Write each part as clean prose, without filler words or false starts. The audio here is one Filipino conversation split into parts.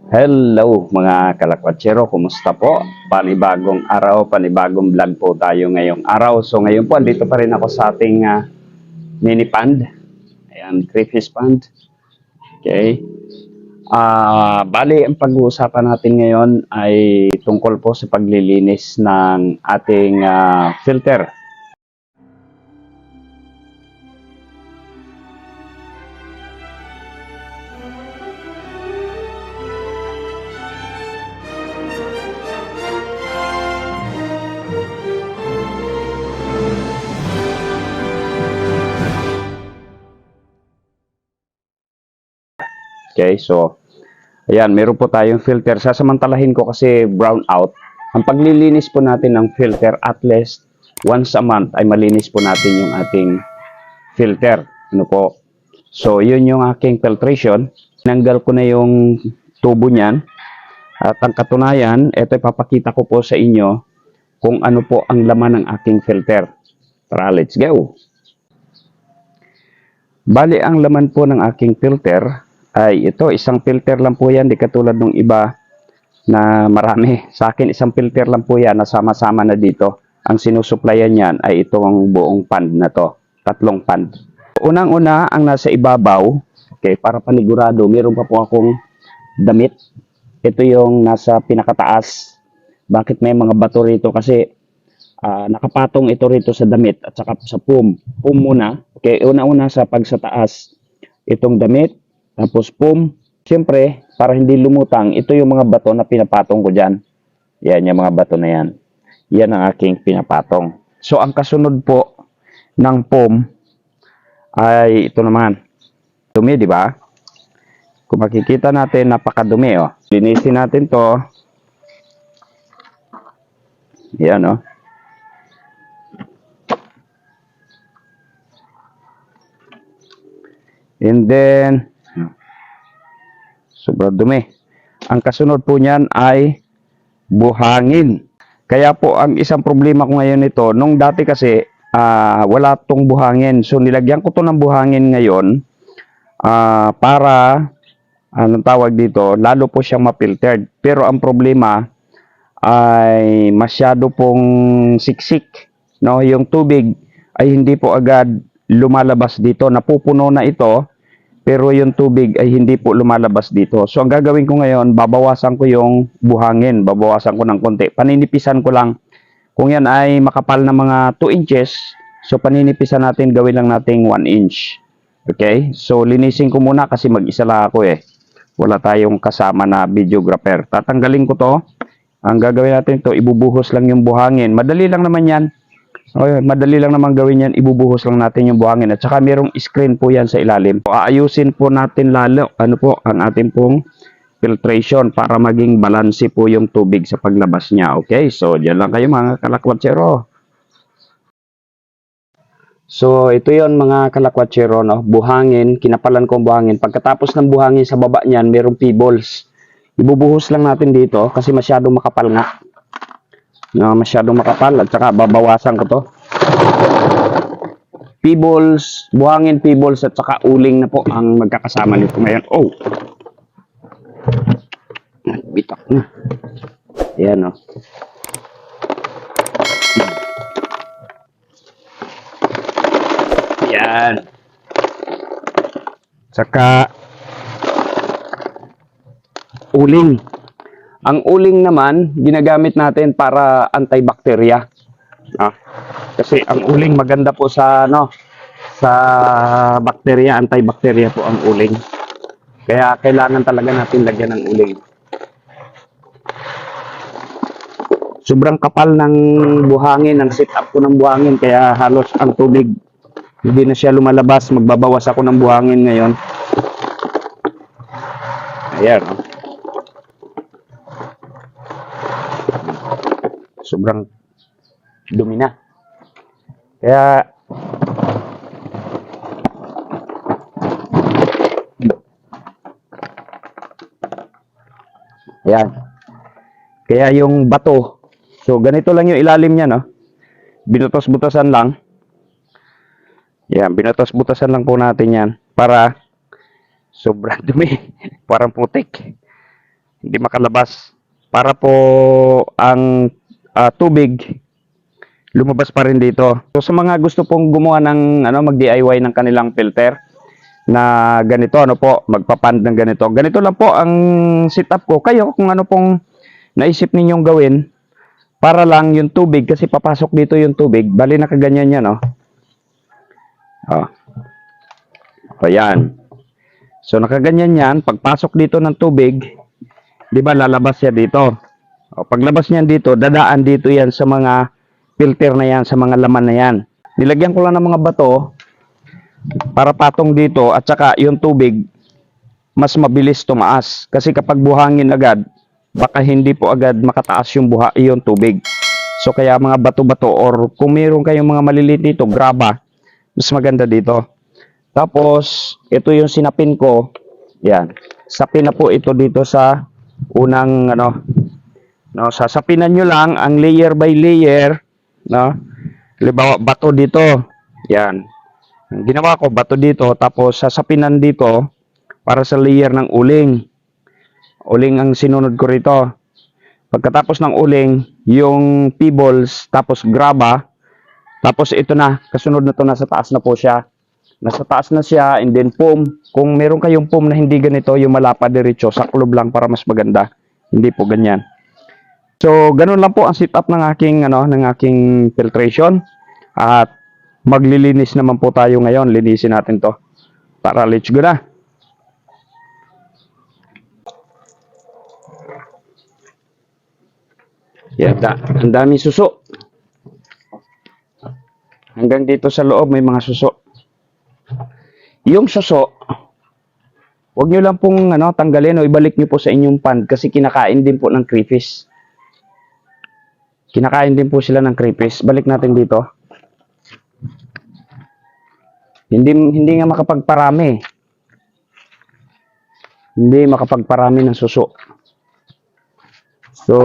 Hello mga kalakwatsero, kumusta po? Panibagong araw, panibagong vlog po tayo ngayong araw. So ngayon po, andito pa rin ako sa ating mini pond. Ayan, crayfish pond. Okay. Bali, ang pag-uusapan natin ngayon ay tungkol po sa paglilinis ng ating filter. Okay, so ayan, meron po tayong filter. Sasamantalahin ko kasi brown out. Ang paglilinis po natin ng filter at least once a month ay malinis po natin yung ating filter. Ano po? So, yun yung aking filtration. Tinanggal ko na yung tubo niyan. At ang katunayan, ito ipapakita ko po sa inyo kung ano po ang laman ng aking filter. Tara, let's go! Bali, ang laman po ng aking filter ay ito, isang filter lang po yan, di katulad ng iba na marami. Sa akin, isang filter lang po yan na sama-sama na dito. Ang sinusuplayan yan ay itong buong pond na to, tatlong pond. Unang-una, ang nasa ibabaw, okay, para panigurado, meron pa po akong damit. Ito yung nasa pinakataas. Bakit may mga bato rito? Kasi nakapatong ito rito sa damit at saka sa pum. Pum muna. Okay, una-una sa taas, itong damit. Tapos pum, siyempre, para hindi lumutang, ito yung mga bato na pinapatong ko dyan. Yan, yung mga bato na yan. Yan ang aking pinapatong. So, ang kasunod po ng pum ay ito naman. Dumi, di ba? Kung makikita natin, napakadumi, oh. Linisin natin to. Yan, oh. And then, sobrang dumi. Ang kasunod po niyan ay buhangin. Kaya po ang isang problema ko ngayon ito, nung dati kasi wala tong buhangin. So nilagyan ko to ng buhangin ngayon para anong tawag dito, lalo po siyang ma-filtered. Pero ang problema ay masyado pong siksik, no? Yung tubig ay hindi po agad lumalabas dito. Napupuno na ito pero yung tubig ay hindi po lumalabas dito. So ang gagawin ko ngayon, babawasan ko yung buhangin, babawasan ko ng konti. Paninipisan ko lang. Kung yan ay makapal na mga 2 inches, so paninipisan natin, gawin lang nating 1 inch. Okay? So linisin ko muna kasi mag-isa lang ako eh. Wala tayong kasama na videographer. Tatanggalin ko to. Ang gagawin natin to, ibubuhos lang yung buhangin. Madali lang naman yan. Okay, madali lang naman gawin yan, ibubuhos lang natin yung buhangin at saka merong screen po yan sa ilalim. Aayusin po natin lalo ang ating pong filtration para maging balanse po yung tubig sa paglabas niya. Okay, so diyan lang kayo mga kalakwatsero. So ito yon mga kalakwatsero, no? Buhangin, kinapalan ko ang buhangin. Pagkatapos ng buhangin sa baba niyan, merong pebbles. Ibubuhos lang natin dito kasi masyadong makapal nga. Na masyadong makapal at saka babawasan ko to. Pebbles, buhangin, pebbles at saka uling na po ang magkakasama nito ngayon. Oh. Bitak na. Ayan, oh. Ayan. Saka uling. Ang uling naman, ginagamit natin para antibacteria. Kasi ang uling maganda po sa sa bakterya, antibacteria po ang uling. Kaya kailangan talaga natin lagyan ng uling. Sobrang kapal ng buhangin, ng setup ko ng buhangin, kaya halos ang tubig hindi na siya lumalabas. Magbabawas ako ng buhangin ngayon. Ayan, oh. Sobrang dumi na. Kaya ayan. Kaya yung bato, so ganito lang yung ilalim niya, no? Binutos-butasan lang. Yan, binutos-butasan lang po natin yan para sobrang dumi, parang putik. hindi makalabas. Para po ang tubig lumabas pa rin dito. So sa mga gusto pong gumawa ng mag-DIY ng kanilang filter na ganito, magpapand ng ganito. Ganito lang po ang setup ko. Kayo kung ano pong naisip ninyong gawin para lang yung tubig, kasi papasok dito yung tubig. Bali nakaganyan yan, oh. Oh. Ayan. So nakaganyan yan, pagpasok dito ng tubig, 'di ba lalabas siya dito. O, paglabas niyan dito, dadaan dito yan sa mga filter na yan, sa mga laman na yan. Nilagyan ko lang ng mga bato para patong dito, at saka yung tubig mas mabilis tumaas. Kasi kapag buhangin agad, baka hindi po agad makataas yung tubig. So kaya mga bato-bato, or kung meron kayong mga maliliit dito, graba, mas maganda dito. Tapos, ito yung sinapin ko. Yan. Sapin na po ito dito sa unang, sasapinan nyo lang ang layer by layer, no? Halimbawa, bato dito. Yan. Ang ginawa ko, bato dito, tapos sasapinan dito para sa layer ng uling. Uling ang sinunod ko rito. Pagkatapos ng uling, yung pebbles, tapos graba, tapos ito na, kasunod na to, nasa taas na po siya. Nasa taas na siya, and then foam. Kung meron kayong foam na hindi ganito, yung malapad diretso, saklob lang para mas maganda. Hindi po ganyan. So, ganun lang po ang setup ng aking filtration. At maglilinis naman po tayo ngayon. Linisin natin to. Para let's go na. Yan, ang daming suso. Hanggang dito sa loob may mga suso. Yung suso, huwag nyo lang pong tanggalin o ibalik nyo po sa inyong pan, kasi kinakain din po ng crayfish. Kinakain din po sila ng crayfish. Balik natin dito. Hindi nga makapagparami. Hindi makapagparami ng suso. So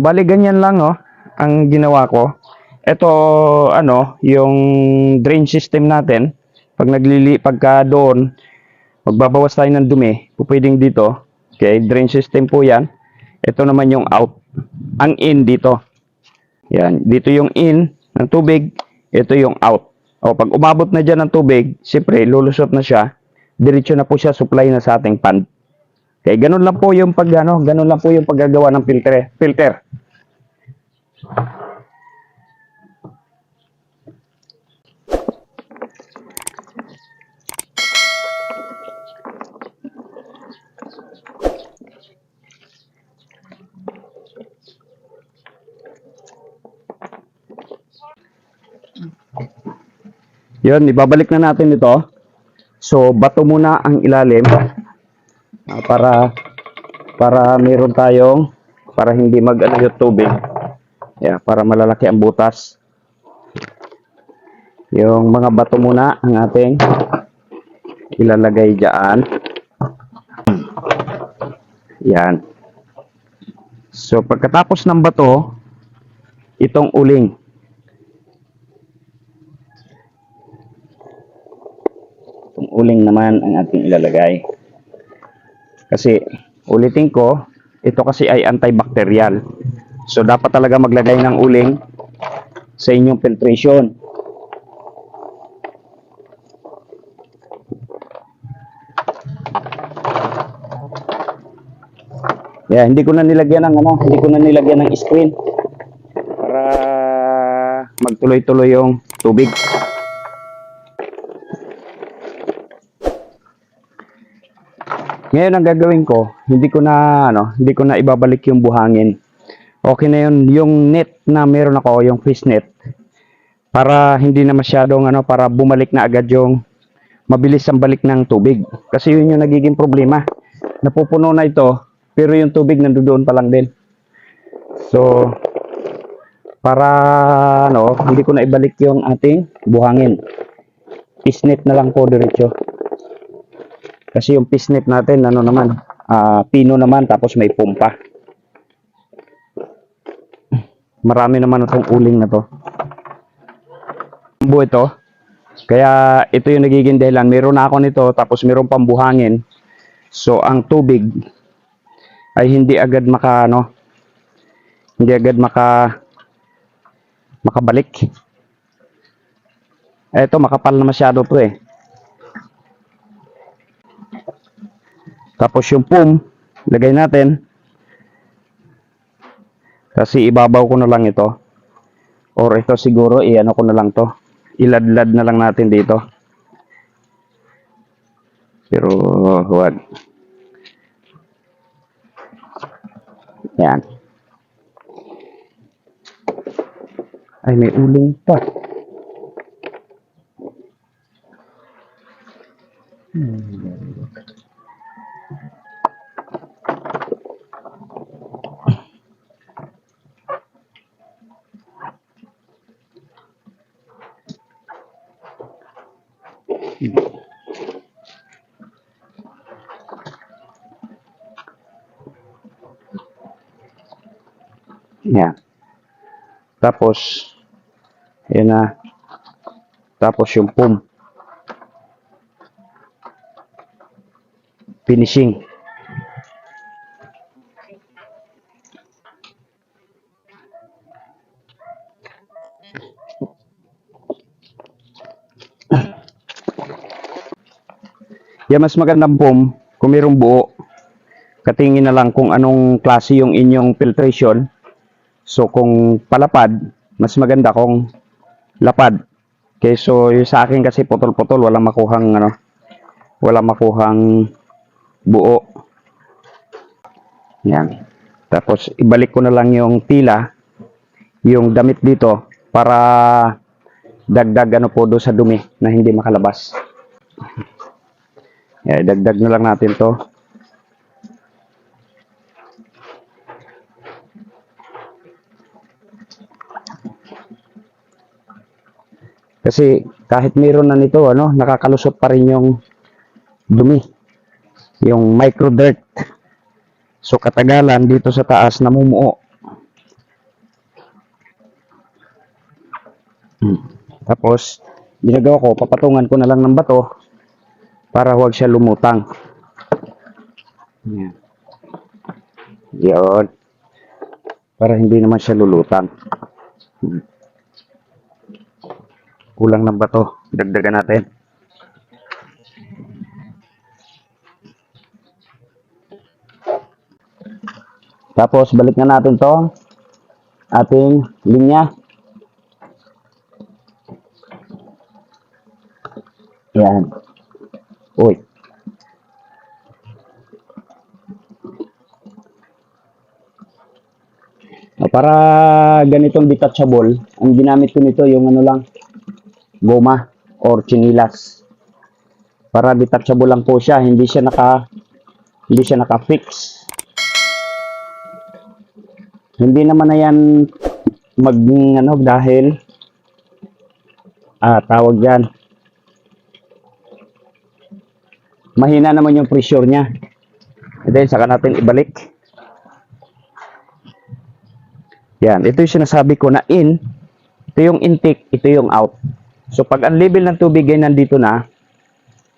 bali ganyan lang, ang ginawa ko. Ito yung drain system natin. Pagka doon magbabawas tayo ng dumi, pwedeng dito. Okay, drain system po 'yan. Ito naman yung out. Ang in dito. Yan, dito yung in ng tubig, ito yung out. O pag umabot na diyan ng tubig, siyempre lulusot na siya. Diretso na po siya supply na sa ating pan. Okay, ganun lang po yung ganun lang po yung paggagawa ng filter. Yun, ibabalik na natin ito. So, bato muna ang ilalim. Para meron tayong, para hindi yung tubig. Yeah, para malalaki ang butas. Yung mga bato muna ang ating ilalagay diyan. Yan. So pagkatapos ng bato, itong uling. Itong uling naman ang ating ilalagay. Kasi ulitin ko, ito kasi ay antibacterial. So dapat talaga maglagay ng uling sa inyong filtration. Yeah, hindi ko na nilagyan ng screen para magtuloy-tuloy yung tubig. Ngayon ang gagawin ko, hindi ko na ibabalik yung buhangin. Okay na yun, yung net na meron ako, yung fish net, para hindi na masyadong para bumalik na agad yung mabilis ang balik ng tubig. Kasi yun yung nagiging problema. Napupuno na ito, pero yung tubig nandoon pa lang din. So, para hindi ko na ibalik yung ating buhangin. Fish net na lang po diretso. Kasi yung fish net natin, pino naman, tapos may pumpa. Marami naman itong uling na to. Buo ito. Kaya ito yung nagiging dahilan. Meron na ako nito, tapos meron pang buhangin. So, ang tubig ay hindi agad makabalik. Ito, makapal na masyado to eh. Tapos yung foam, lagay natin. Kasi ibabaw ko na lang ito. Or ito siguro, i-ano ko na lang to. Iladlad na lang natin dito. Pero, huwag. Yan. Ay, may uling pa. Yan. Tapos, yan na. Tapos yung foam. Finishing. Yan, mas magandang foam kung mayroong buo. Katingin na lang kung anong klase yung inyong filtration. So, kung palapad, mas maganda kung lapad. Okay, so yung sa akin kasi putol-putol, walang makuhang buo. Yan. Tapos, ibalik ko na lang yung tila, yung damit dito, para dagdag po doon sa dumi na hindi makalabas. Yan, dagdag na lang natin to. Kasi kahit mayroon na nito, nakakalusot pa rin yung dumi, yung micro dirt. So katagalan dito sa taas namumuo. Tapos ginagawa ko, papatungan ko na lang ng bato para huwag siya lumutang. Yan. Yun. Para hindi naman siya lulutang. Kulang ng bato, dagdagan natin. Tapos balik na natin to ating linya. Yan. Uy. Para ganitong detachable, ang ginamit ko nito yung goma or chinilas. Para detachable lang po siya, hindi siya naka-fix. Hindi naman na yan dahil tawag yan. Mahina naman yung pressure niya. And then saka natin ibalik. Yan, ito yung sinasabi ko na in, ito yung intake, ito yung out. So pag ang level ng tubig ay nandito na,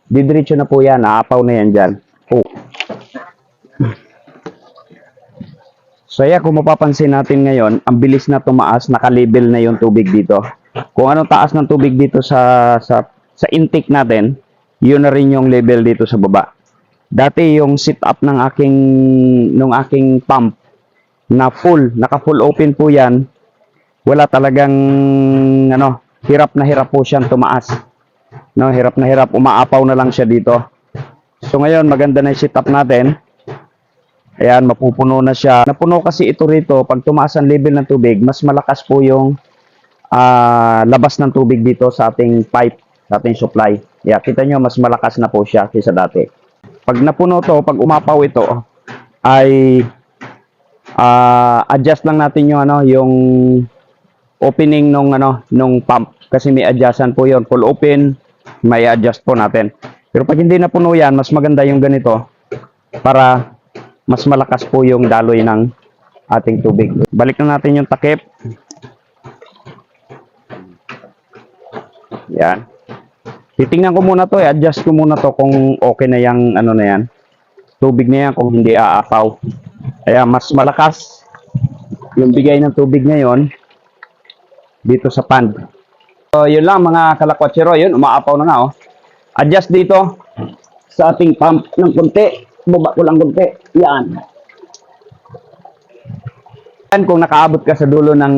didiretso na po yan, naapaw na yan dyan. Oh. So yan, kung mapapansin natin ngayon, ang bilis na tumaas, naka-level na yung tubig dito. Kung anong taas ng tubig dito sa intake natin, yun na rin yung level dito sa baba. Dati yung sit-up ng aking pump na naka-full open po yan, wala talagang hirap na hirap po siyang tumaas. Hirap na hirap, umaapaw na lang siya dito. So ngayon, maganda na yung sit-up natin. Ayan, mapupuno na siya. Napuno kasi ito rito, pag tumaas ang level ng tubig, mas malakas po yung labas ng tubig dito sa ating pipe, sa ating supply. Yeah, kita nyo, mas malakas na po siya kaysa dati. Pag napuno to, pag umapaw ito, ay adjust lang natin yung opening nung pump. Kasi may adjustan po yon, full open, may adjust po natin. Pero pag hindi napuno yan, mas maganda yung ganito para mas malakas po yung daloy ng ating tubig. Balik na natin yung takip. Yan. Titingnan ko muna to, adjust ko muna to kung okay na yung ano na yan. Tubig na yan kung hindi aapaw. Kaya mas malakas yung bigay ng tubig ngayon dito sa pond. So, yun lang mga kalakwatsero, yun, umaapaw na nga, oh. Adjust dito sa ating pump ng konti. Baba ko lang konti. Yan. Kung nakaabot ka sa dulo ng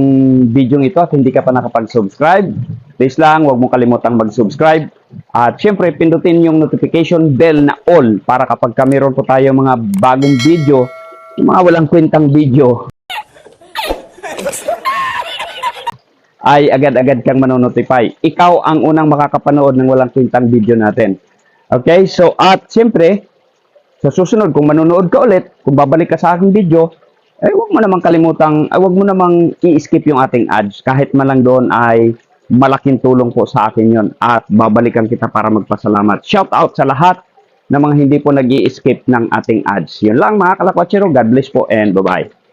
video ito at hindi ka pa nakapag-subscribe, please lang, huwag mong kalimutang mag-subscribe. At syempre, pindutin yung notification bell na all para kapag meron po tayo mga bagong video, yung mga walang kwentang video, ay agad-agad kang manonotify. Ikaw ang unang makakapanood ng walang kwentang video natin. Okay? So, at syempre, sa susunod, kung manonood ka ulit, kung babalik ka sa aking video, huwag mo namang kalimutang, huwag mo namang i-skip yung ating ads. Kahit man lang doon ay malaking tulong po sa akin yon at babalikan kita para magpasalamat. Shout out sa lahat ng mga hindi po nag-i-skip ng ating ads. Yun lang mga kalakwatsero. God bless po and bye-bye.